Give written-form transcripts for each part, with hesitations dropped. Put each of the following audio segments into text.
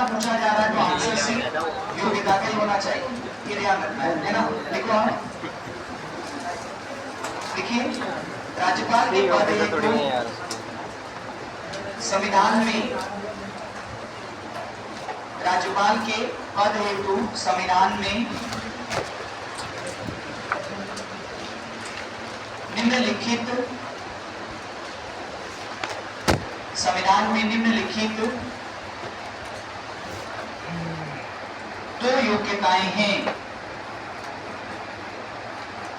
पूछा जा रहा है तो आंसर से योग्यता का ही होना चाहिए, ये ध्यान रखना है ना। लिखो आप, देखिए राज्यपाल के पद हेतु संविधान में, राज्यपाल के पद हेतु संविधान में निम्नलिखित, संविधान में निम्नलिखित दो योग्यताएं हैं,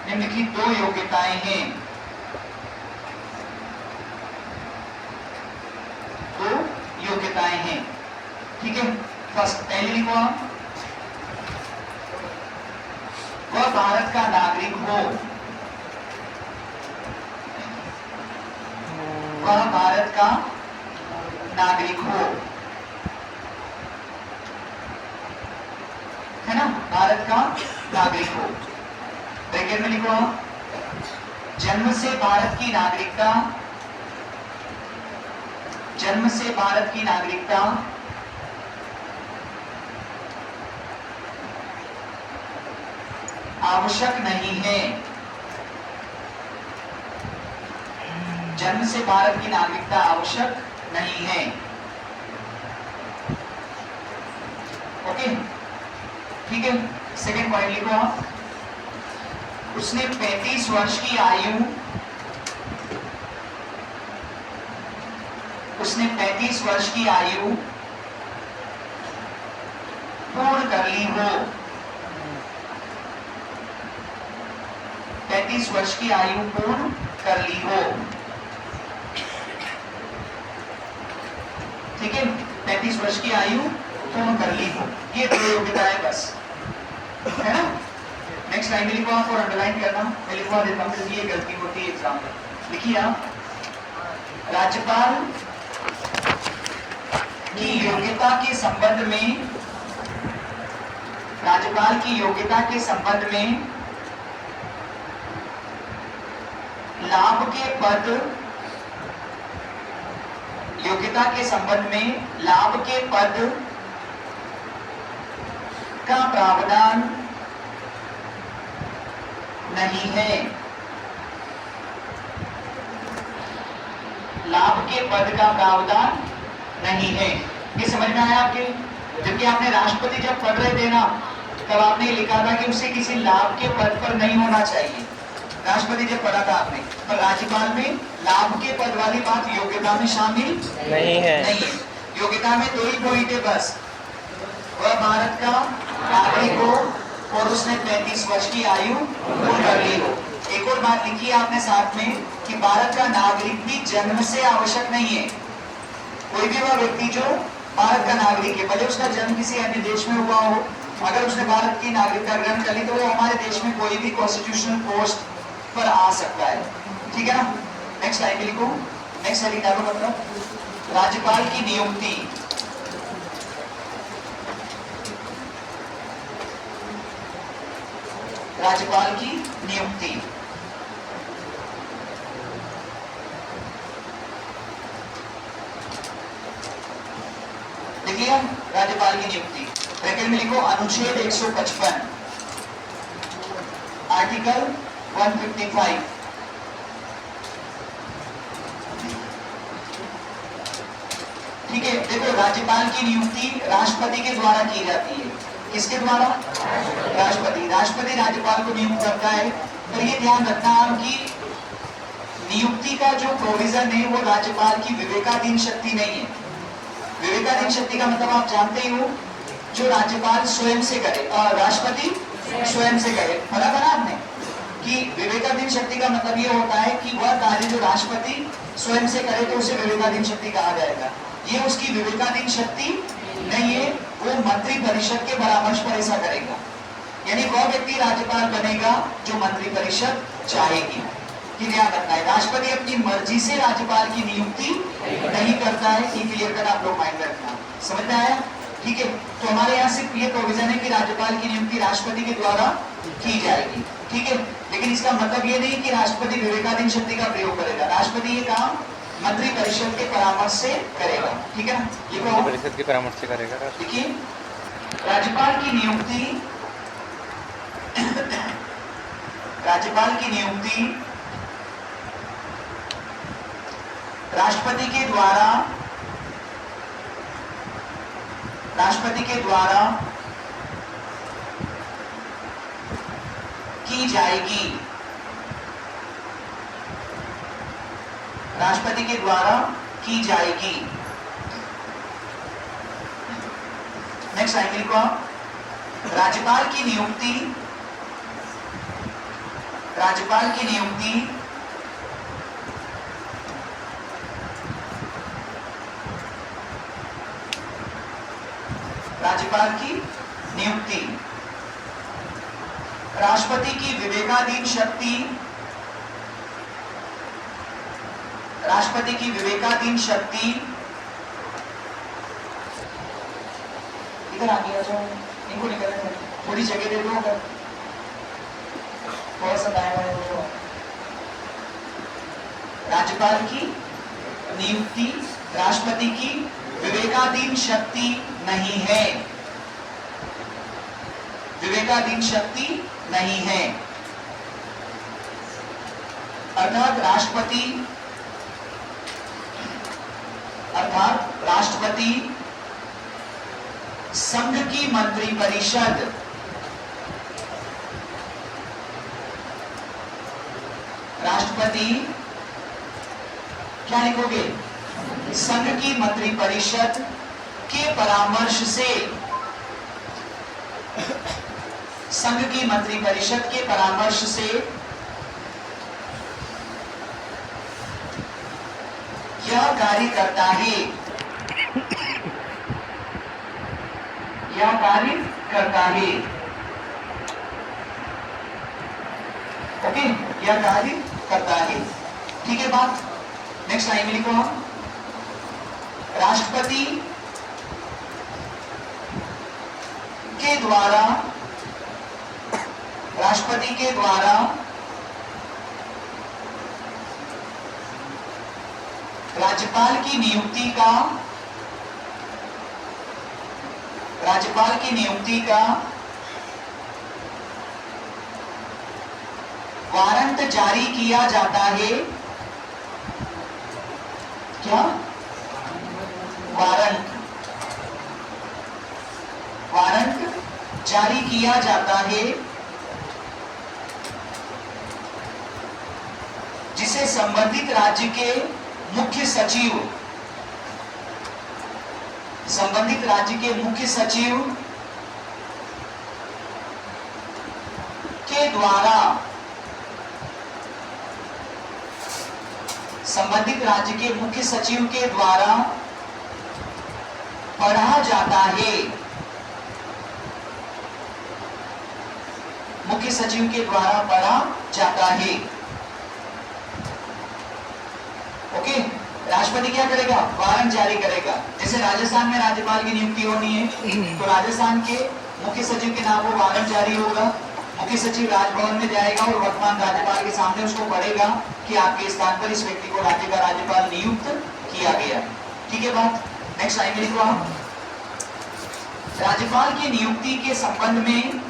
निम्नलिखित दो योग्यताएं हैं, दो योग्यताएं हैं। ठीक है, फर्स्ट पहले लिखो आप, वह भारत का नागरिक हो, वह भारत का नागरिक हो, है ना, भारत का नागरिक हो। ब्रैकेट में लिखो आप, जन्म से भारत की नागरिकता, जन्म से भारत की नागरिकता आवश्यक नहीं है, जन्म से भारत की नागरिकता आवश्यक नहीं है। ओके, ठीक है। सेकेंड पॉइंट लिखो आप, उसने 35 वर्ष की आयु, उसने 35 वर्ष की आयु पूर्ण कर ली हो, 35 वर्ष की आयु पूर्ण कर ली हो। ठीक है, 35 वर्ष की आयु पूर्ण कर ली हो, ये दो योग्यता है बस, है ना। नेक्स्ट टाइम लिखो आप और अंडरलाइन करना, मैं लिखवा देता हूं क्योंकि ये गलती होती है एग्जाम में। लिखिए आप, राज्यपाल की योग्यता के संबंध में, राज्यपाल की योग्यता के संबंध में लाभ के पद, योग्यता के संबंध में लाभ के पद का प्रावधान नहीं है, लाभ के पद का प्रावधान नहीं है। ये समझ में आया आपके? जबकि आपने राष्ट्रपति जब पढ़ रहे थे ना, तब आपने लिखा था कि उसे किसी लाभ के पद पर नहीं होना चाहिए, राष्ट्रपति जब पढ़ा था आपने, पर राज्यपाल में लाभ के पद वाली बात योग्यता में शामिल नहीं है, नहीं है। योग्यता में दो ही पॉइंट है बस, वह भारत का नागरिक हो और उसने 35 वर्ष की आयु पूर्ण कर ली हो। एक और बात लिखी है आपने साथ में कि भारत का नागरिक भी जन्म से आवश्यक नहीं है। कोई भी वह व्यक्ति जो भारत का नागरिक है, भले उसका जन्म किसी अन्य देश में हुआ हो, अगर उसने भारत की नागरिकता ग्रहण कर ली तो वो हमारे देश में कोई भी कॉन्स्टिट्यूशनल पोस्ट पर आ सकता है। ठीक है ना। नेक्स्ट लाइन लिखो, नेक्स्ट लाइन क्या मतलब, राज्यपाल की नियुक्ति, राज्यपाल की नियुक्ति, देखिए राज्यपाल की नियुक्ति, ब्रैकेट में लिखो अनुच्छेद 155 आर्टिकल 155। ठीक है, देखो राज्यपाल की नियुक्ति राष्ट्रपति के द्वारा की जाती है। किसके द्वारा? राष्ट्रपति। राष्ट्रपति राज्यपाल को नियुक्त करता है। पर ये ध्यान रखना कि नियुक्ति का जो प्रोविजन है वो राज्यपाल की विवेकाधीन शक्ति नहीं है। विवेकाधीन शक्ति का मतलब आप जानते ही हो, जो राज्यपाल स्वयं से करे, राष्ट्रपति स्वयं से करे। पता ना आपने कि विवेकाधीन शक्ति का मतलब ये होता है कि वह कार्य जो राष्ट्रपति स्वयं से करे तो उसे विवेकाधीन शक्ति कहा जाएगा। ये उसकी विवेकाधीन शक्ति नहीं है, वो मंत्री परिषद के परामर्श पर ऐसा करेगा। यानी वह व्यक्ति राज्यपाल बनेगा जो मंत्री परिषद चाहेगी। कि ध्यान रखना है, राष्ट्रपति अपनी मर्जी से राज्यपाल की नियुक्ति नहीं करता है। ये क्लियर करना आप लोग माइंड रखना। समझ में आया? ठीक है, तो हमारे यहाँ सिर्फ ये प्रोविजन है कि राज्यपाल की नियुक्ति राष्ट्रपति के द्वारा की जाएगी। ठीक है, लेकिन इसका मतलब ये नहीं कि राष्ट्रपति विवेकाधीन शक्ति का प्रयोग करेगा। राष्ट्रपति ये काम मंत्रिपरिषद के परामर्श से करेगा। ठीक है ना, लिखो मंत्रिपरिषद के परामर्श से करेगा। देखिए, राज्यपाल की नियुक्ति राज्यपाल की नियुक्ति राष्ट्रपति के द्वारा की जाएगी। राष्ट्रपति के द्वारा की जाएगी। नेक्स्ट आएंगे लिखो आप, राज्यपाल की नियुक्ति राज्यपाल की नियुक्ति राष्ट्रपति की विवेकाधीन शक्ति इधर आ गया, जो इनको निकलने थोड़ी जगह दे दो, अगर थोड़ा सा दाएं बाएं हो। राज्यपाल की नियुक्ति राष्ट्रपति की विवेकाधीन शक्ति नहीं है। विवेकाधीन शक्ति नहीं है, अर्थात राष्ट्रपति संघ की मंत्रिपरिषद राष्ट्रपति क्या लिखोगे, संघ की मंत्रिपरिषद के परामर्श से संघ की मंत्रिपरिषद के परामर्श से यह कार्य करता है। ओके, यह कार्य करता है। ठीक है बात। नेक्स्ट लाइन में लिखो हम, राष्ट्रपति के द्वारा राज्यपाल की नियुक्ति का वारंट जारी किया जाता है। क्या वारंट जारी किया जाता है, जिसे संबंधित राज्य के मुख्य सचिव के द्वारा पढ़ा जाता है। मुख्य सचिव के द्वारा पढ़ा जाता है। ओके, राष्ट्रपति क्या करेगा, वारंट जारी करेगा। जैसे राजस्थान में राज्यपाल की नियुक्ति होनी है, तो राजस्थान के मुख्य सचिव के नाम पर वारंट जारी होगा। मुख्य सचिव राजभवन में जाएगा और वर्तमान राज्यपाल के सामने उसको पढ़ेगा कि आपके स्थान पर इस व्यक्ति को राज्य का राज्यपाल नियुक्त किया गया। ठीक है बात। नेक्स्ट लाइन में लिखो आप, राज्यपाल की नियुक्ति के संबंध में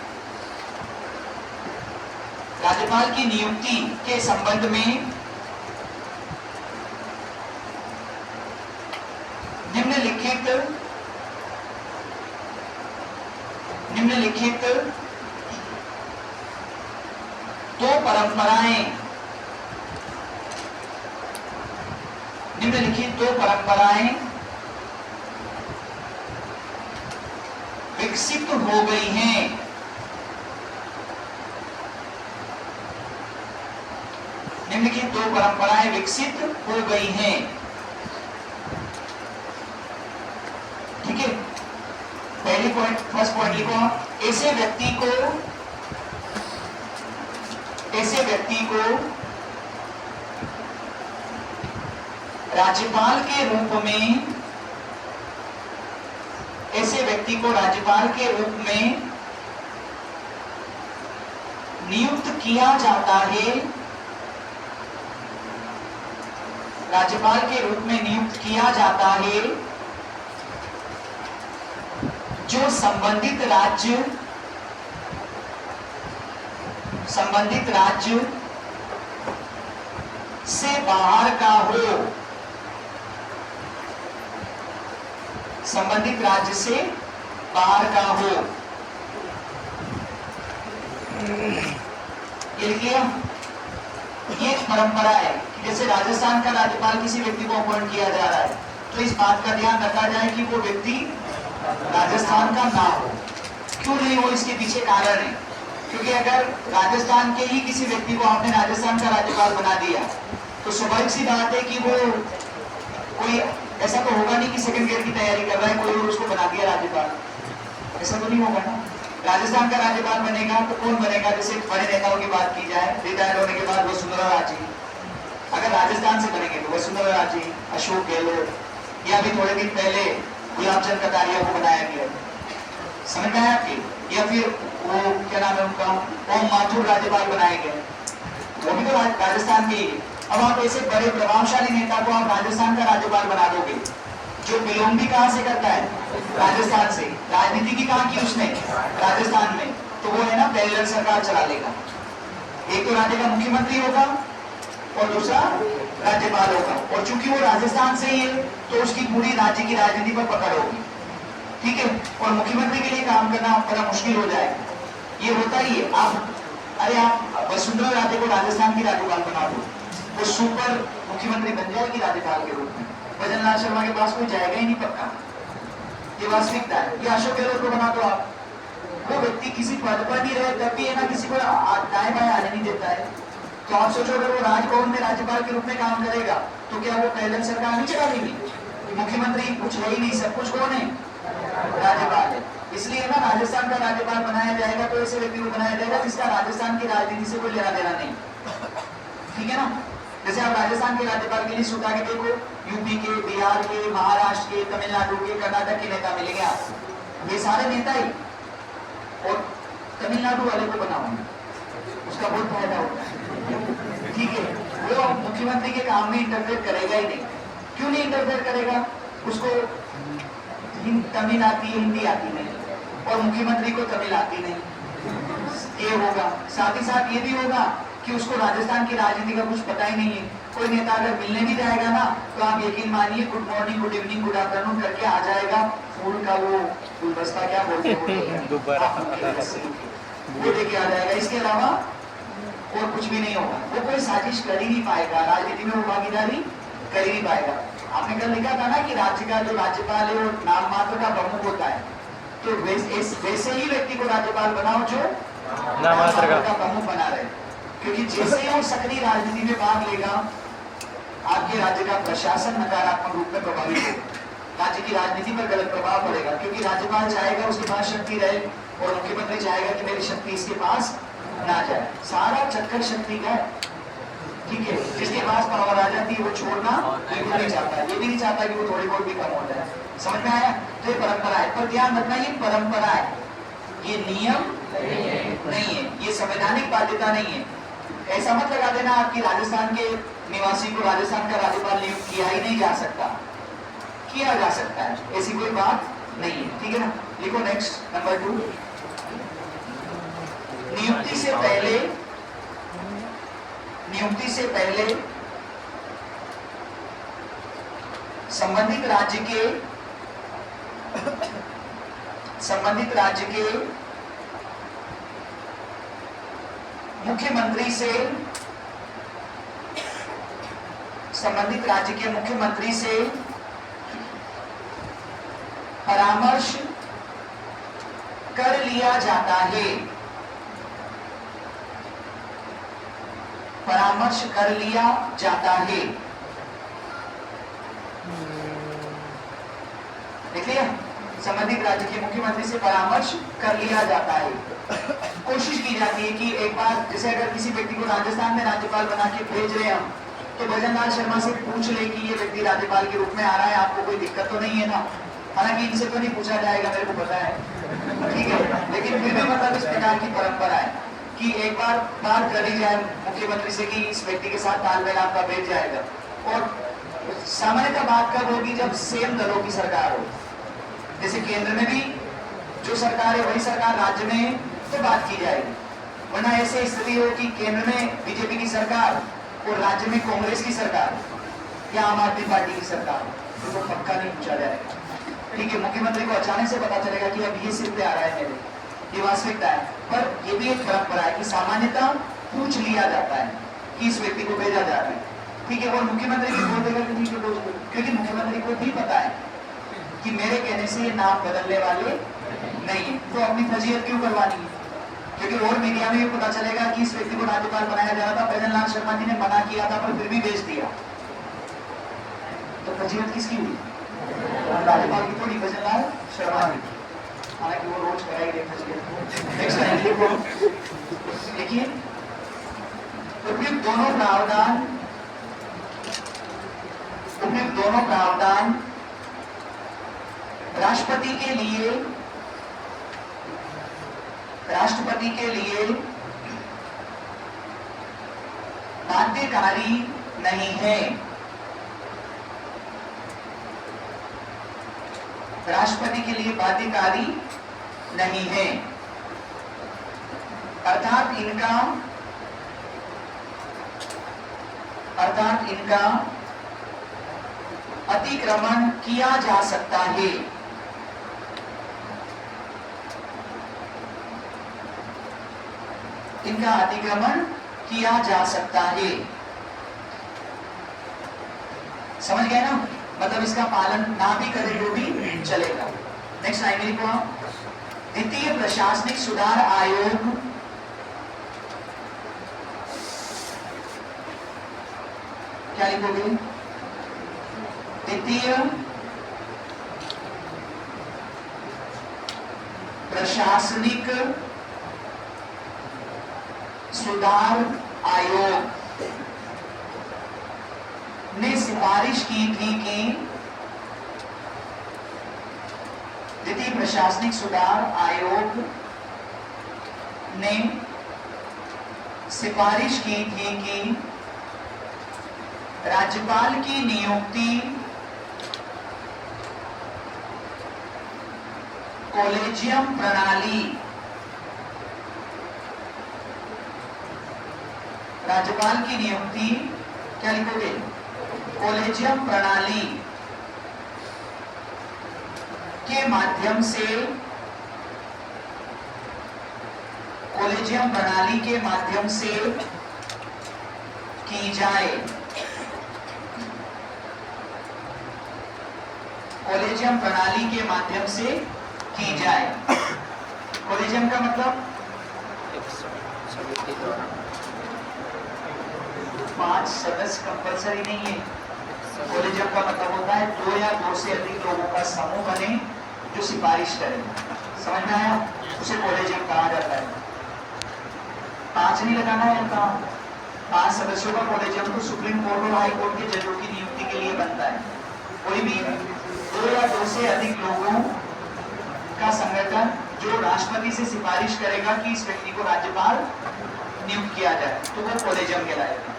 निम्नलिखित दो परंपराएं विकसित हो गई हैं। निम्नलिखित दो परंपराएं विकसित हो गई हैं। ठीक है, पहली पॉइंट, फर्स्ट पॉइंट लिखो, ऐसे व्यक्ति को राज्यपाल के रूप में नियुक्त किया जाता है। राज्यपाल के रूप में नियुक्त किया जाता है जो संबंधित राज्य से बाहर का हो, संबंधित राज्य से बाहर का हो। ये लिखिए, ये परंपरा है कि जैसे राजस्थान का राज्यपाल किसी व्यक्ति को अपॉइंट किया जा रहा है तो इस बात का ध्यान रखा जाए कि वो व्यक्ति राजस्थान का ना हो। क्यों नहीं हो, इसके पीछे कारण है। क्योंकि अगर राजस्थान के ही किसी व्यक्ति को आपने राजस्थान का राज्यपाल बना दिया तो स्वाभाविक सी बात है कि वो कोई ऐसा तो होगा नहीं कि सेकंड ईयर की तैयारी कर रहा है कोई और उसको बना दिया राज्यपाल, ऐसा तो नहीं होगा ना। राजस्थान का राज्यपाल बनेगा तो कौन बनेगा? जैसे बड़े नेताओं की बात की जाए, रिटायर होने के बाद वसुंधरा राजे, अगर राजस्थान से बनेंगे तो वसुंधरा राजे, अशोक गहलोत, या भी थोड़े दिन पहले गुलाबचंद कटारिया को बनाया गया, समझ में आया आपकी? या फिर वो क्या नाम है उनका, ओम माथुर राज्यपाल बनाए गए, वो भी तो राजस्थान के ही। अब आप ऐसे बड़े प्रभावशाली नेता को आप राजस्थान का राज्यपाल बना दोगे जो बिलोंग भी कहां से करता है? राजस्थान से। राजनीति की कहां की उसने? राजस्थान में। तो वो है ना पैरेलल सरकार चला लेगा। एक तो राज्य का मुख्यमंत्री होगा और दूसरा राज्यपाल होगा, और चूंकि वो राजस्थान से ही है तो उसकी पूरी राज्य की राजनीति पर पकड़ होगी, ठीक है। और मुख्यमंत्री के लिए काम करना बड़ा मुश्किल हो जाएगा। ये होता ही है। आप वसुंधरा राजे को राजस्थान की राज्यपाल बना दो, वो सुपर मुख्यमंत्री बन जाएगी राज्यपाल के रूप में। भजनलाल शर्मा के पास कोई जाएगा ही नहीं पक्का, ये वास्तविकता है। ये अशोक गहलोत को बना दो आप, वो व्यक्ति किसी पद पर नहीं रहे तब भी है ना किसी को दाएं बाएं आने नहीं देता है। तो आप सोचो अगर वो राजभवन में राज्यपाल के रूप में काम करेगा तो क्या वो पैरेलल सरकार नहीं चला देगी? मुख्यमंत्री कुछ है ही नहीं, सब कुछ कौन है? राज्यपाल है। इसलिए ना राजस्थान का राज्यपाल बनाया जाएगा तो ऐसे व्यक्ति को बनाया जाएगा जिसका राजस्थान की राजनीति से कोई लेना देना नहीं, ठीक है ना। जैसे आप राजस्थान के राज्यपाल के लिए सुधा के देखो, यूपी के, बिहार के, महाराष्ट्र के, तमिलनाडु के, कर्नाटक के नेता मिलेंगे आप, ये सारे नेता ही। और तमिलनाडु वाले को बनाओ, उसका बहुत फायदा होता है, ठीक है। वो मुख्यमंत्री के काम में इंटरफेयर करेगा ही नहीं। क्यों नहीं इंटरफेयर करेगा? उसको तमिल आती है, हिंदी आती नहीं, और मुख्यमंत्री को तमिल आती नहीं। ये होगा। साथ ही साथ ये भी होगा कि उसको राजस्थान की राजनीति का कुछ पता ही नहीं है। कोई नेता अगर मिलने भी जाएगा ना तो आप यकीन मानिए good morning, good evening, good afternoon करके आ जाएगा। फूल का वो गुलदस्ता क्या बोलते हैं वो लेके आ जाएगा। इसके अलावा और कुछ भी नहीं होगा। वो कोई साजिश कर ही नहीं पाएगा, राजनीति में वो भागीदारी कर ही नहीं पाएगा। आपने कल लिखा था ना कि राज्य का जो राज्यपाल है वो नाम मात्र का प्रमुख होता है, तो वैसे ही व्यक्ति को राज्यपाल बनाओ जो नाम मात्र का प्रमुख बना रहे, क्योंकि जैसे ही वो सक्रिय राजनीति में भाग लेगा आपके राज्य का प्रशासन नकारात्मक रूप में प्रभावित होगा, राज्य की राजनीति पर गलत प्रभाव पड़ेगा। क्योंकि राज्यपाल चाहेगा उसके पास शक्ति रहे और मुख्यमंत्री चाहेगा कि मेरी शक्ति इसके पास ना जाए। सारा चक्कर शक्ति का है, ठीक है। जिसके पास पावर आ जाती है वो छोड़ना बिल्कुल नहीं चाहता, ये भी नहीं चाहता कि वो थोड़ी बहुत भी कम हो जाए। समझ में आया? तो ये परंपरा है, पर ध्यान रखना ये परंपरा है, ये नियम नहीं है, ये संवैधानिक बाध्यता नहीं है। ऐसा मत लगा देना आपकी राजस्थान के निवासी को राजस्थान का राज्यपाल नियुक्त किया ही नहीं जा सकता, किया जा सकता है, ऐसी कोई बात नहीं है, ठीक है ना। लिखो नेक्स्ट नंबर 2, नियुक्ति से पहले संबंधित राज्य के मुख्यमंत्री से परामर्श कर लिया जाता है, परामर्श कर लिया जाता है। देख लिया? संबंधित राज्य के मुख्यमंत्री से परामर्श कर लिया जाता है। कोशिश की जाती है कि एक बार जैसे अगर किसी व्यक्ति को राजस्थान में राज्यपाल बना के भेज रहे हम तो भजनलाल शर्मा से पूछ ले कि ये व्यक्ति राज्यपाल के रूप में आ रहा है, आपको कोई दिक्कत तो नहीं है ना। हालांकि इनसे तो नहीं पूछा जाएगा, मेरे को पता है, ठीक है, लेकिन फिर भी मतलब इस प्रकार की परंपरा है कि एक बार बात करी जाए मुख्यमंत्री से कि इस व्यक्ति के साथ तालमेल आपका बैठ जाएगा। और सामान्यतः बात कब होगी? जब सेम दलों की सरकार हो। जैसे केंद्र में भी जो सरकार है वही सरकार राज्य में, तो बात की जाएगी। वरना ऐसे स्थिति हो कि केंद्र में बीजेपी की सरकार और राज्य में कांग्रेस की सरकार या आम आदमी पार्टी की सरकार, तो पक्का नहीं पूछा जाएगा। ठीक है, मुख्यमंत्री को अचानक से पता चलेगा कि अब ये सिर पे आ रहा है मेरे, ये वास्तविकता है। पर ये भी एक परंपरा है कि सामान्यतः पूछ लिया जाता है कि इस व्यक्ति को भेजा जा रहा है। ठीक है, और मुख्यमंत्री भी बोल देगा कि नहीं तो बोल, क्योंकि मुख्यमंत्री को भी पता है कि मेरे कहने से ये नाम बदलने वाले नहीं है, तो अपनी फजीयत क्यों करवानी है? क्योंकि और मीडिया में भी पता चलेगा कि इस व्यक्ति को राज्यपाल बनाया जा रहा था, भजनलाल शर्मा जी ने मना किया था पर फिर भी भेज दिया, तो फजीयत किसकी हुई? राज्यपाल की थोड़ी, भजनलाल शर्मा जी, हालांकि वो रोज कराई गई फजीयत। नेक्स्ट लाइन देखिए, उपयुक्त दोनों प्रावधान राष्ट्रपति के लिए बाध्यकारी नहीं है। राष्ट्रपति के लिए बाध्यकारी नहीं है, अर्थात इनका अतिक्रमण किया जा सकता है। इनका अतिक्रमण किया जा सकता है। समझ गए ना? मतलब इसका पालन ना भी करे तो भी चलेगा। नेक्स्ट लाइन लिखो आप, द्वितीय प्रशासनिक सुधार आयोग क्या लिखोगे? द्वितीय प्रशासनिक सुधार आयोग ने सिफारिश की थी कि द्वितीय प्रशासनिक सुधार आयोग ने सिफारिश की थी कि राज्यपाल की नियुक्ति कॉलेजियम प्रणाली, राज्यपाल की नियुक्ति क्या लिखोगे? कॉलेजियम प्रणाली के माध्यम से, कॉलेजियम प्रणाली के माध्यम से की जाए। कॉलेजियम प्रणाली के माध्यम से की जाए। कॉलेजियम का मतलब 5 सदस्य कंपलसरी नहीं है। कॉलेजियम का मतलब होता है 2 या 2 से अधिक लोगों का समूह बने जो सिफारिश करे। समझ में आया? उसे कॉलेजियम कहा जाता है। 5 नहीं लगाना है, कहा 5 सदस्यों का कॉलेजियम तो सुप्रीम कोर्ट और हाई कोर्ट के जजों की नियुक्ति के लिए बनता है। कोई भी 2 या 2 से अधिक लोगों का संगठन जो राष्ट्रपति से सिफारिश करेगा कि इस व्यक्ति को राज्यपाल नियुक्त किया जाए, तो वो कॉलेजियम कहलाएगा।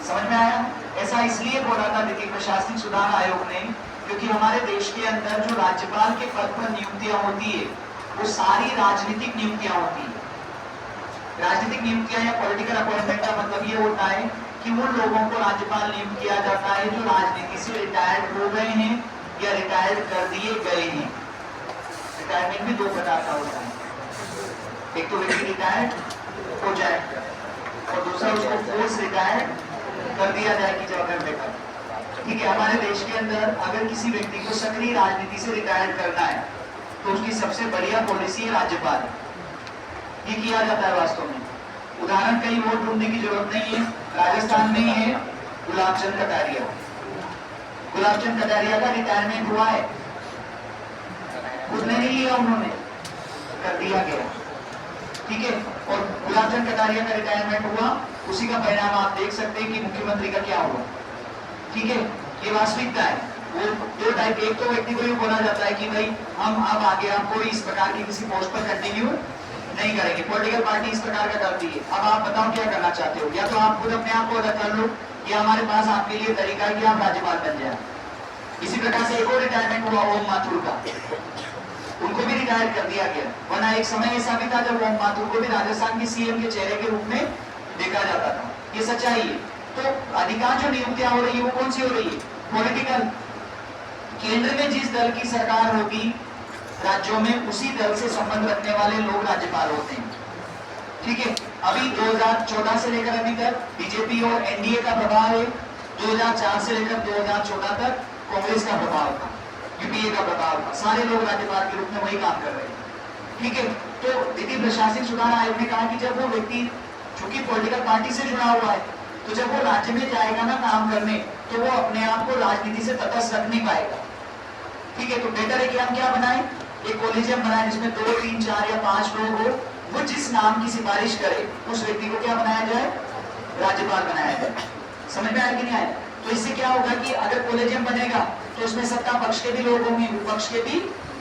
समझ में आया? ऐसा इसलिए बोला था द्वितीय प्रशासनिक सुधार आयोग ने, क्योंकि हमारे देश के अंदर जो राज्यपाल के पद पर नियुक्तियां होती है वो सारी राजनीतिक नियुक्तियां होती है। राजनीतिक नियुक्तियां या पॉलिटिकल अपॉइंटमेंट का मतलब ये होता है कि उन लोगों को राज्यपाल नियुक्त किया जाता है जो राजनीति से रिटायर्ड हो गए हैं या रिटायर्ड कर दिए गए हैं। रिटायरमेंट भी 2 प्रकार का होता है, एक तो व्यक्ति रिटायर्ड हो जाए और दूसरा उसको फोर्स रिटायर्ड कर दिया जाए कि जब घर बेटा। ठीक है, हमारे देश के अंदर अगर किसी व्यक्ति को सक्रिय राजनीति से रिटायर्ड करना है तो उसकी सबसे बढ़िया पॉलिसी है राज्यपाल। ये किया जाता है वास्तव में। उदाहरण कहीं और ढूंढने की जरूरत नहीं है, राजस्थान में ही है गुलाबचंद कटारिया। गुलाबचंद कटारिया का रिटायरमेंट हुआ है, खुद ने नहीं लिया, उन्होंने कर दिया गया। ठीक है, और गुलाबचंद कटारिया का रिटायरमेंट हुआ, उसी का परिणाम आप देख सकते हैं कि मुख्यमंत्री का क्या हुआ। ठीक है, ये वास्तविकता है। वो 2 टाइप, एक तो व्यक्ति को ये बोला जाता है कि भाई हम अब आगे आपको इस प्रकार की किसी पोस्ट पर कंटिन्यू नहीं करेंगे, पॉलिटिकल पार्टी इस प्रकार का करती है, अब आप बताओ क्या करना चाहते हो, या तो आप खुद अपने आप को अलग कर लो ये हमारे पास आपके लिए तरीका है कि आप राज्यपाल बन जाए। इसी प्रकार से एक और रिटायरमेंट हुआ ओम माथुर का, उनको भी रिटायर कर दिया गया, वरना एक समय ऐसा भी था जब ओम माथुर को भी राजस्थान के सीएम के चेहरे के रूप में देखा जाता था। ये सच्चाई है। तो अधिकांश जो नियुक्तियां हो रही है वो कौन सी हो रही है? पॉलिटिकल। केंद्र में जिस दल की सरकार होगी, राज्यों में उसी दल से संबंध रखने वाले लोग राज्यपाल होते हैं। ठीक है, अभी 2014 से लेकर अभी तक बीजेपी और एनडीए का प्रभाव है, 2004 से लेकर 2014 तक कांग्रेस का प्रभाव था, यूपीए का प्रभाव था, सारे लोग राज्यपाल के रूप में वही काम कर रहे हैं। ठीक है, तो विधि प्रशासनिक सुधार आयोग ने कहा कि जब वो व्यक्ति चूंकि पॉलिटिकल पार्टी से जुड़ा हुआ है, तो जब वो राज्य में जाएगा ना काम करने, तो वो अपने आप को राजनीति से तटस्थ रख नहीं पाएगा। ठीक है, तो बेटर है कि हम क्या बनाए, एक कॉलेजियम बनाए जिसमें 2, 3, 4 या 5 लोग हो, वो जिस नाम की सिफारिश करे उस व्यक्ति को क्या बनाया जाए? राज्यपाल बनाया जाए। समझ में आया कि नहीं आया? तो इससे क्या होगा कि अगर कॉलेजियम बनेगा तो उसमें सत्ता पक्ष के भी लोग होंगे, विपक्ष के भी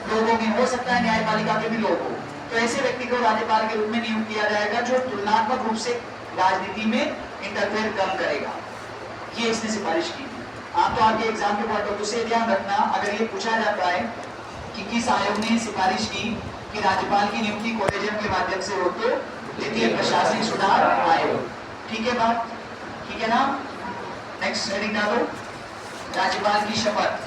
लोग होंगे, हो सकता है न्यायपालिका के भी लोग हो। तो ऐसे व्यक्ति को राज्यपाल के रूप में नियुक्त किया जाएगा जो तुलनात्मक रूप से राजनीति में इंटरफेयर कम करेगा। ये इसने सिफारिश की थी। आप तो आपके एग्जाम के पॉइंट ऑफ व्यू से ध्यान रखना, अगर ये पूछा जाता है कि किस आयोग ने सिफारिश की कि राज्यपाल की नियुक्ति कॉलेजियम के माध्यम से हो, तो वित्तीय प्रशासनिक सुधार आयोग। ठीक है बात? ठीक है ना? नेक्स्ट हेडिंग डालो, राज्यपाल की शपथ।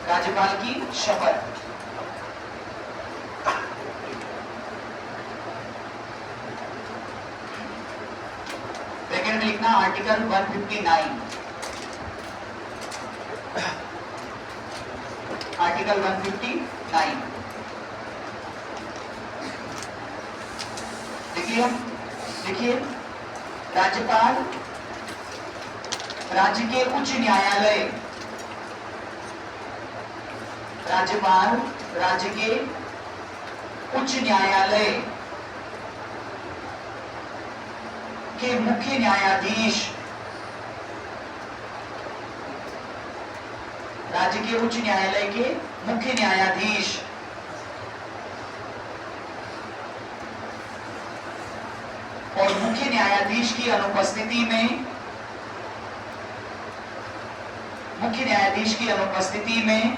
राज्यपाल की शपथ। ब्रैकेट में लिखना आर्टिकल 159। आर्टिकल 159 देखिए, राज्यपाल राज्य के उच्च न्यायालय, राज्यपाल राज्य के उच्च न्यायालय के मुख्य न्यायाधीश, राज्य के उच्च न्यायालय के मुख्य न्यायाधीश और मुख्य न्यायाधीश की अनुपस्थिति में, मुख्य न्यायाधीश की अनुपस्थिति में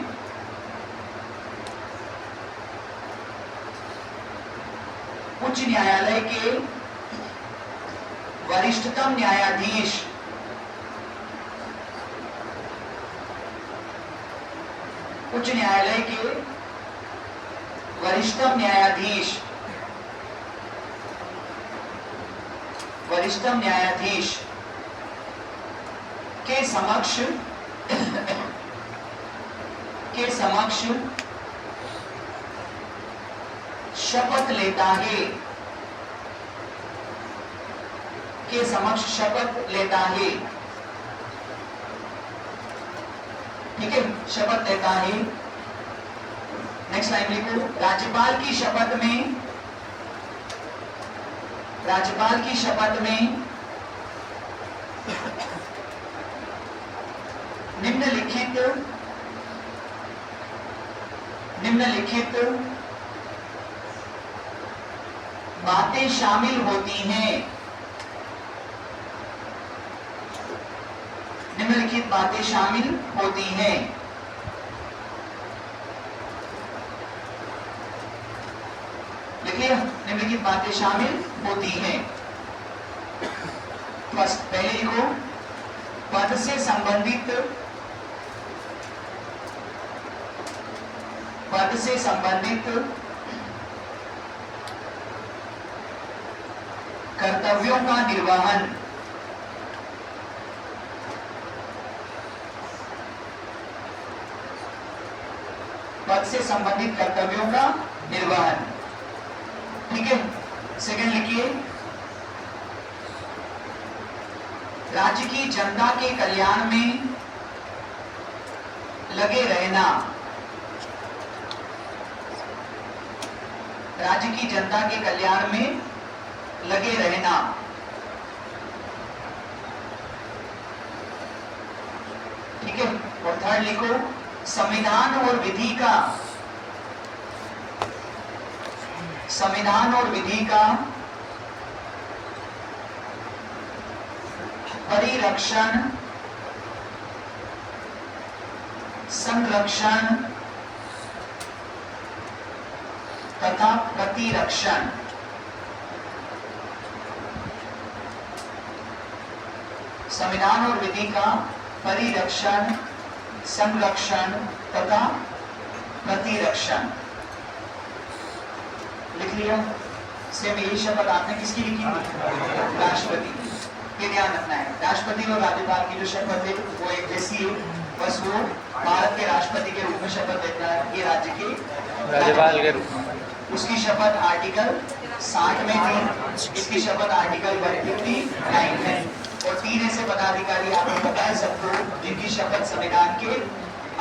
उच्च न्यायालय के वरिष्ठतम न्यायाधीश, उच्च न्यायालय के वरिष्ठतम न्यायाधीश, वरिष्ठतम न्यायाधीश के समक्ष शपथ लेता है, के समक्ष शपथ लेता है। ठीक है, शपथ लेता है। नेक्स्ट लाइन लिखो, राज्यपाल की शपथ में, राज्यपाल की शपथ में निम्नलिखित बातें शामिल होती हैं। निम्नलिखित बातें शामिल होती हैं। देखिए, निम्नलिखित बातें शामिल होती हैं। फर्स्ट, पहले लिखो, पद से संबंधित कर्तव्यों का निर्वहन, पद से संबंधित कर्तव्यों का निर्वहन। ठीक है, सेकंड लिखिए, राज्य की जनता के कल्याण में लगे रहना, राज्य की जनता के कल्याण में लगे रहना। ठीक है, और थर्ड लिखो, संविधान और विधि का परिरक्षण, संरक्षण तथा प्रतिरक्षण। संविधान और विधि का परिरक्षण, संरक्षण तथा प्रतिरक्षण। लिख लिया। सेम यही शपथ आपने किसकी लिखी थी? राष्ट्रपति। ये ध्यान रखना है, राष्ट्रपति और राज्यपाल की जो शपथ है वो एक जैसी है, बस वो भारत के राष्ट्रपति के रूप में शपथ लेता है, ये राज्य के राज्यपाल के रूप में। उसकी शपथ आर्टिकल 60 में थी, इसकी शपथ आर्टिकल 159 में। और 3 ऐसे पदाधिकारी आपको पता है सबको जिनकी शपथ संविधान के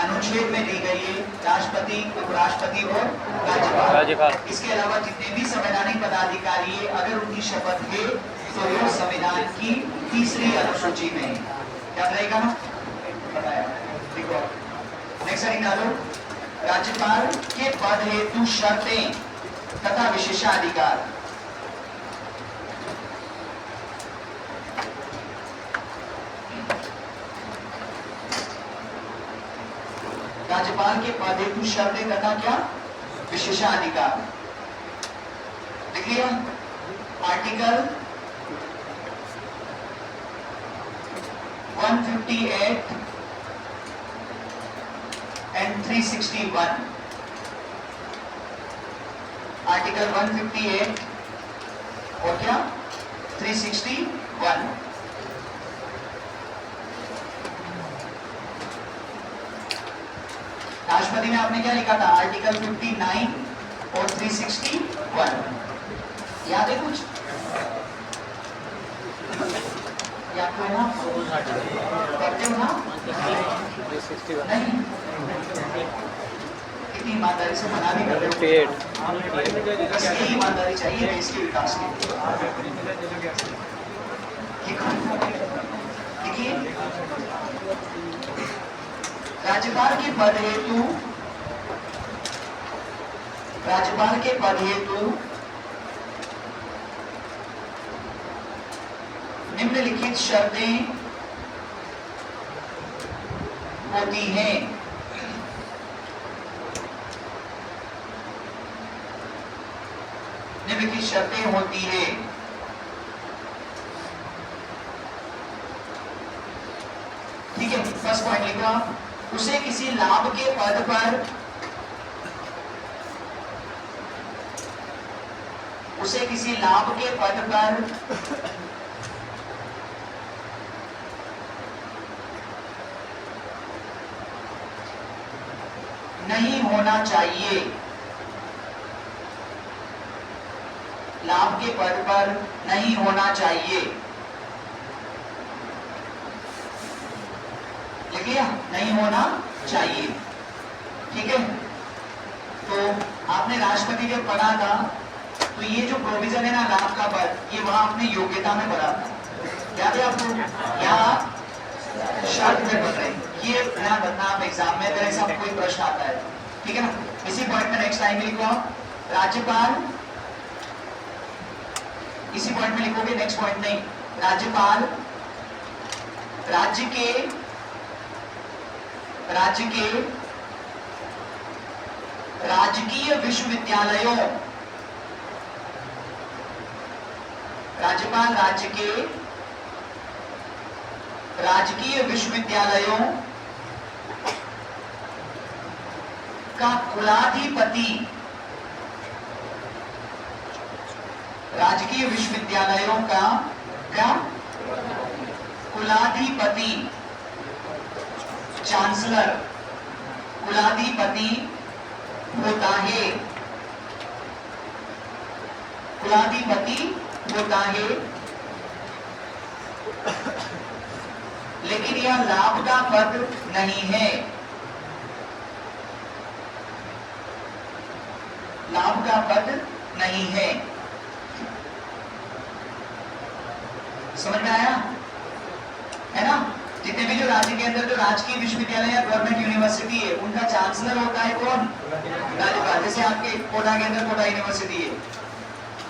अनुच्छेद में दी गई है, राष्ट्रपति, उपराष्ट्रपति और राज्यपाल। इसके अलावा जितने भी संवैधानिक पदाधिकारी है, अगर उनकी शपथ है तो वो संविधान की 3री अनुसूची में है। याद रहेगा ना? बताया। देखो नेक्स्ट निकालो। राज्यपाल के पद हेतु शर्तें तथा विशेषाधिकार। राज्यपाल के पद हेतु शर्तें तथा क्या? विशेषाधिकार। देखिए आर्टिकल 158 एंड 361। आर्टिकल 158 और क्या? 361। राष्ट्रपति में आपने क्या लिखा था? आर्टिकल 59 और 361। याद है कुछ? याद तो है ना? पढ़ते हो ना? नहीं, इतनी ईमानदारी से मना भी कर रहे हो। इसकी ईमानदारी चाहिए इसके विकास के लिए। देखिए राज्यपाल के पद हेतु, राज्यपाल के पद हेतु निम्नलिखित शर्तें होती हैं। निम्नलिखित शर्तें होती है। ठीक है, फर्स्ट पॉइंट लिखो आप। उसे किसी लाभ के पद पर, उसे किसी लाभ के पद पर नहीं होना चाहिए। लाभ के पद पर नहीं होना चाहिए। लिखिए, नहीं होना चाहिए। ठीक है, तो आपने राष्ट्रपति जब पढ़ा था तो ये जो प्रोविजन है ना लाभ का पद, ये वहां आपने योग्यता में पढ़ा था। याद है आपको? यहाँ शर्त में पढ़ रहे, ये ध्यान रखना आप एग्जाम में अगर ऐसा कोई प्रश्न आता है। ठीक है ना? इसी पॉइंट में नेक्स्ट टाइम लिखो आप राज्यपाल, इसी पॉइंट में लिखोगे, नेक्स्ट पॉइंट नहीं। राज्यपाल राज्य के राजकीय विश्वविद्यालयों, राज्यपाल राज्य के राजकीय विश्वविद्यालयों का कुलाधिपति, राजकीय विश्वविद्यालयों का क्या? कुलाधिपति, चांसलर, कुलाधिपति होता है। कुलाधिपति होता है, लेकिन यह लाभ का पद नहीं है। लाभ का पद नहीं है। समझ में आया? है ना? जितने भी जो राज्य के अंदर जो राजकीय विश्वविद्यालय या गवर्नमेंट यूनिवर्सिटी है, उनका चांसलर होता है कौन? राज्यपाल। जैसे आपके कोटा के अंदर कोटा यूनिवर्सिटी है,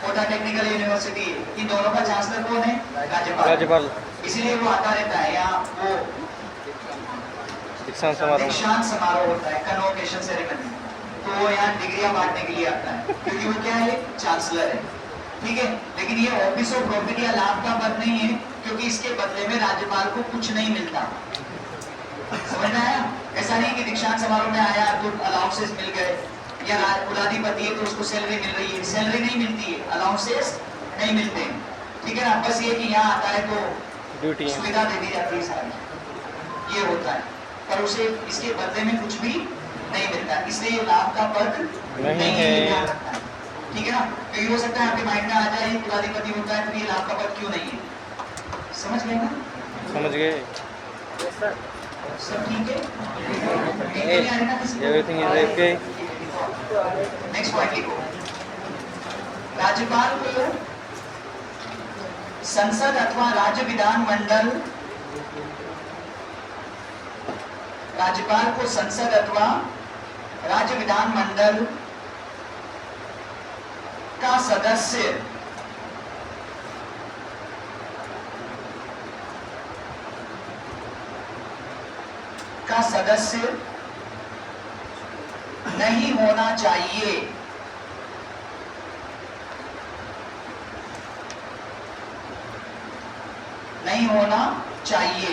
कोटा टेक्निकल यूनिवर्सिटी है, इन दोनों का चांसलर कौन है? राज्यपाल। इसीलिए वो आता रहता है यहाँ, वो दीक्षांत समारोह होता है, कन्वोकेशन सेरेमनी, तो वो यहाँ डिग्रियां बांटने के लिए आता है, क्योंकि वो क्या है? चांसलर है। ठीक है, लेकिन ये ऑफिस ऑफ प्रॉफिट या लाभ का पद नहीं है, क्योंकि इसके बदले में राज्यपाल को कुछ नहीं मिलता। समझ में आया? ऐसा नहीं कि दीक्षांत समारोह में आया तो अलाउंसेस मिल गए, या कुलाधिपति है तो उसको सैलरी मिल रही है, सैलरी नहीं मिलती है, अलाउंसेस नहीं मिलते हैं। ठीक है ना, बस ये कि यहाँ आता है तो ड्यूटी सुविधा दे दी जाती है सारी, ये होता है, पर उसे इसके बदले में कुछ भी नहीं मिलता, इसलिए ये लाभ का पद नहीं है। ठीक है ना, तो ये हो सकता है आपके माइंड में आ जाए कुलाधिपति होता है तो ये लाभ का पद क्यों नहीं है? समझ गए ना? समझ गए। सब ठीक है? Everything is okay. Next point लिखो। राज्यपाल को संसद अथवा राज्य विधानमंडल, राज्यपाल को संसद अथवा राज्य विधानमंडल का सदस्य नहीं होना चाहिए। नहीं होना चाहिए।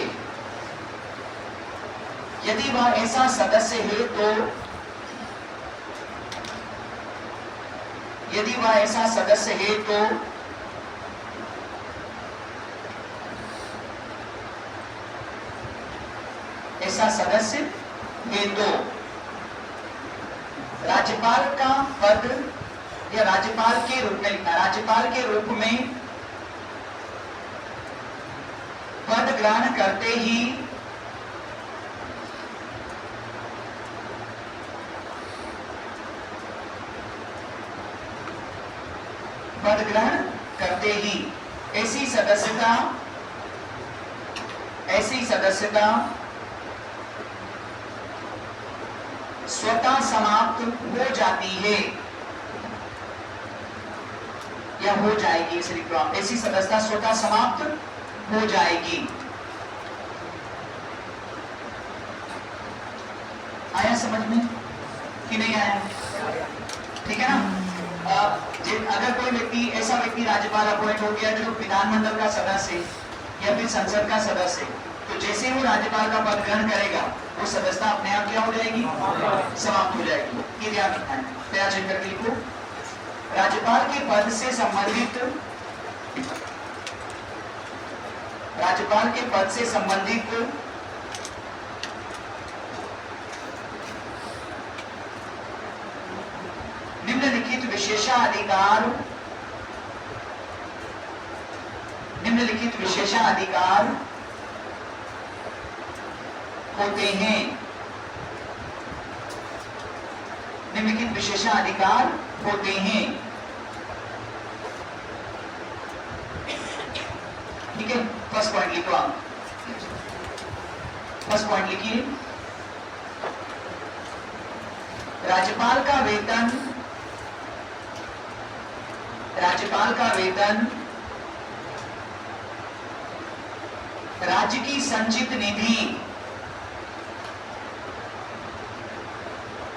यदि वह ऐसा सदस्य है तो, यदि वह ऐसा सदस्य है तो ऐसा सदस्य है तो राज्यपाल का पद या राज्यपाल के रूप में लिखना, राज्यपाल के रूप में पद ग्रहण करते ही पद ग्रहण करते ही ऐसी सदस्यता स्वतः समाप्त हो जाती है या हो जाएगी। ऐसी सदस्यता स्वतः समाप्त हो जाएगी। आया समझ में कि नहीं आया? ठीक है ना। अगर कोई व्यक्ति, ऐसा व्यक्ति राज्यपाल अपॉइंट हो गया जो विधानमंडल का सदस्य है या फिर संसद का सदस्य है, तो जैसे वो राज्यपाल का पद ग्रहण करेगा वो सदस्यता अपने आप क्या हो जाएगी? समाप्त हो जाएगी। ये ध्यान रखना है। तैयार चेक करके लिखो। राज्यपाल के पद से संबंधित, राज्यपाल के पद से संबंधित निम्नलिखित विशेषाधिकार होते हैं। निम्नलिखित विशेषाधिकार होते हैं। ठीक है, फर्स्ट पॉइंट लिखो आप। फर्स्ट पॉइंट लिखिए, राज्यपाल का वेतन राज्य की संचित निधि,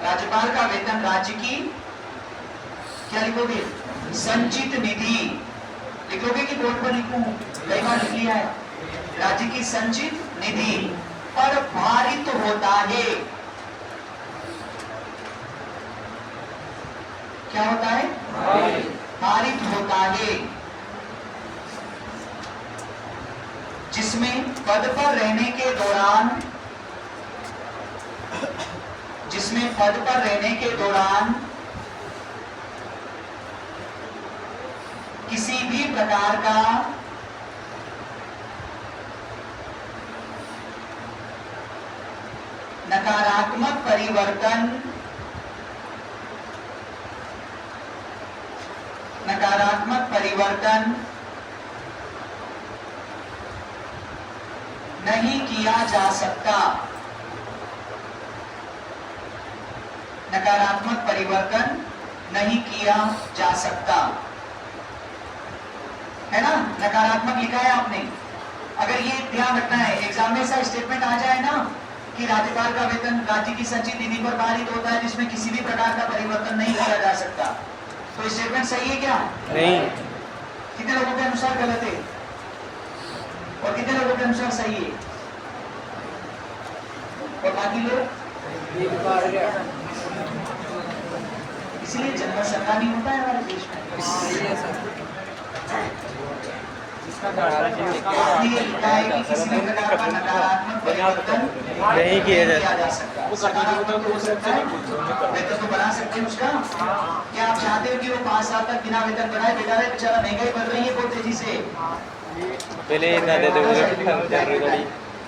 राज्यपाल का वेतन राज्य की, क्या लिखोगे? संचित निधि लिखोगे कि बोर्ड पर लिखूं? कई बार लिख लिया है। राज्य की संचित निधि पर भारित होता है। क्या होता है? भारित होता है, जिसमें पद पर रहने के दौरान किसी भी प्रकार का नकारात्मक परिवर्तन नहीं किया जा सकता। नकारात्मक परिवर्तन नहीं किया जा सकता। है ना, नकारात्मक लिखा है आपने। अगर ये ध्यान रखना है, एग्जाम में ऐसा स्टेटमेंट आ जाए ना कि राज्यपाल का वेतन राज्य की संचित निधि पर पारित होता है जिसमें किसी भी प्रकार का परिवर्तन नहीं किया जा सकता, तो स्टेटमेंट सही है क्या? नहीं। कितने लोगों के अनुसार गलत है और कितने लोगों के अनुसार सही है? और बाकी लोग? इसलिए जनगणना नहीं होता है हमारे देश में। आपने ये लिखा है कि किसी भी प्रकार का नकारात्मक परिवर्तन नहीं किया जा सकता। सकारात्मक हो सकता है, वेतन तो बढ़ा सकते हैं उसका। क्या आप चाहते हो कि वो 5 साल तक बिना वेतन बढ़ाए बेटा रहे? बेचारा महंगाई बढ़ रही है बहुत तेजी से। पहले इतना देते हुए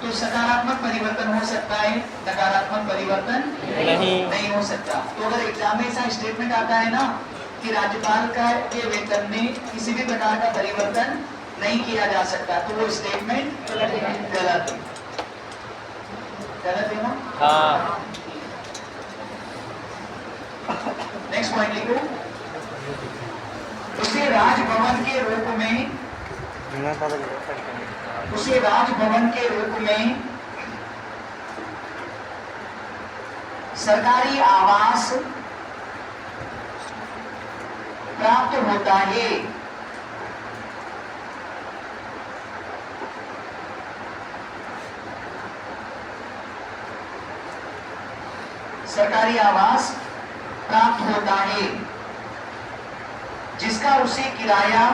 तो सकारात्मक परिवर्तन हो सकता है, नकारात्मक परिवर्तन नहीं हो सकता। तो अगर एग्जाम में ऐसा स्टेटमेंट आता है ना कि राज्यपाल का के वेतन में किसी भी प्रकार का परिवर्तन नहीं किया जा सकता, तो वो स्टेटमेंट गलत है ना? हाँ। नेक्स्ट पॉइंट लिखो, उसे राजभवन के रूप में सरकारी आवास प्राप्त होता है। सरकारी आवास प्राप्त होता है जिसका उसे किराया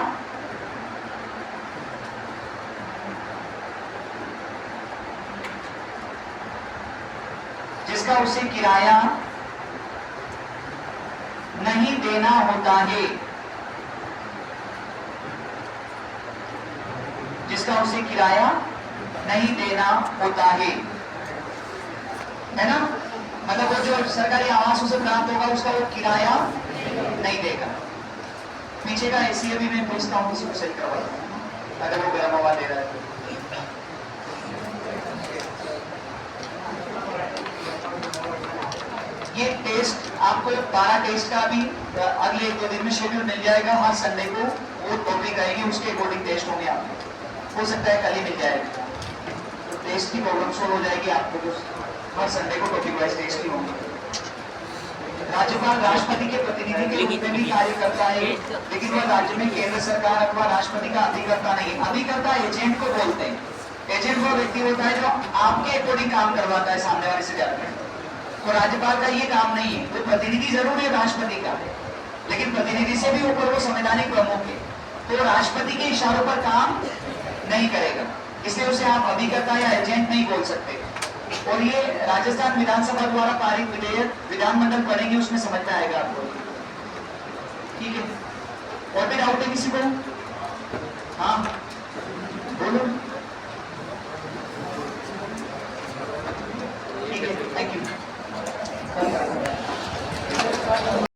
नहीं देना होता है, जिसका उसे किराया नहीं देना होता है ना? मतलब वो जो सरकारी आवास उसे प्राप्त होगा उसका वो किराया नहीं देगा। पीछे का एसी अभी मैं पूछता हूँ किसी को सही करवा दूँ अगर वो गर्म हवा दे रहा है। ये टेस्ट आपको 12 टेस्ट का भी अगले 1-2 दिन में शेड्यूल मिल जाएगा। हर संडे को वो टॉपिक आएगी, उसके अकॉर्डिंग टेस्ट होंगे आपको। हो सकता है कल ही मिल जाएगा, तो टेस्ट की प्रॉब्लम सोल्व हो जाएगी आपको। तो हर संडे को टॉपिक वाइज टेस्ट ही होंगे। राज्यपाल राष्ट्रपति के प्रतिनिधि के रूप में भी कार्य करता है, लेकिन वह राज्य में केंद्र सरकार अथवा राष्ट्रपति का अधिकर्ता नहीं। अधिकर्ता एजेंट को बोलते हैं। एजेंट वो व्यक्ति होता है जो आपके अकॉर्डिंग काम करवाता है सामने वाले से जाकर। तो राज्यपाल का ये काम नहीं है। वो प्रतिनिधि जरूर है राष्ट्रपति का, लेकिन प्रतिनिधि से भी ऊपर वो संवैधानिक प्रमुख है, तो राष्ट्रपति के इशारों पर काम नहीं करेगा। इसलिए उसे आप अभिकर्ता या एजेंट नहीं बोल सकते। और ये राजस्थान विधानसभा द्वारा पारित विधेयक विधानमंडल पढ़ेंगे, उसमें समझ में आएगा आपको। ठीक है, और भी डाउट है किसी को?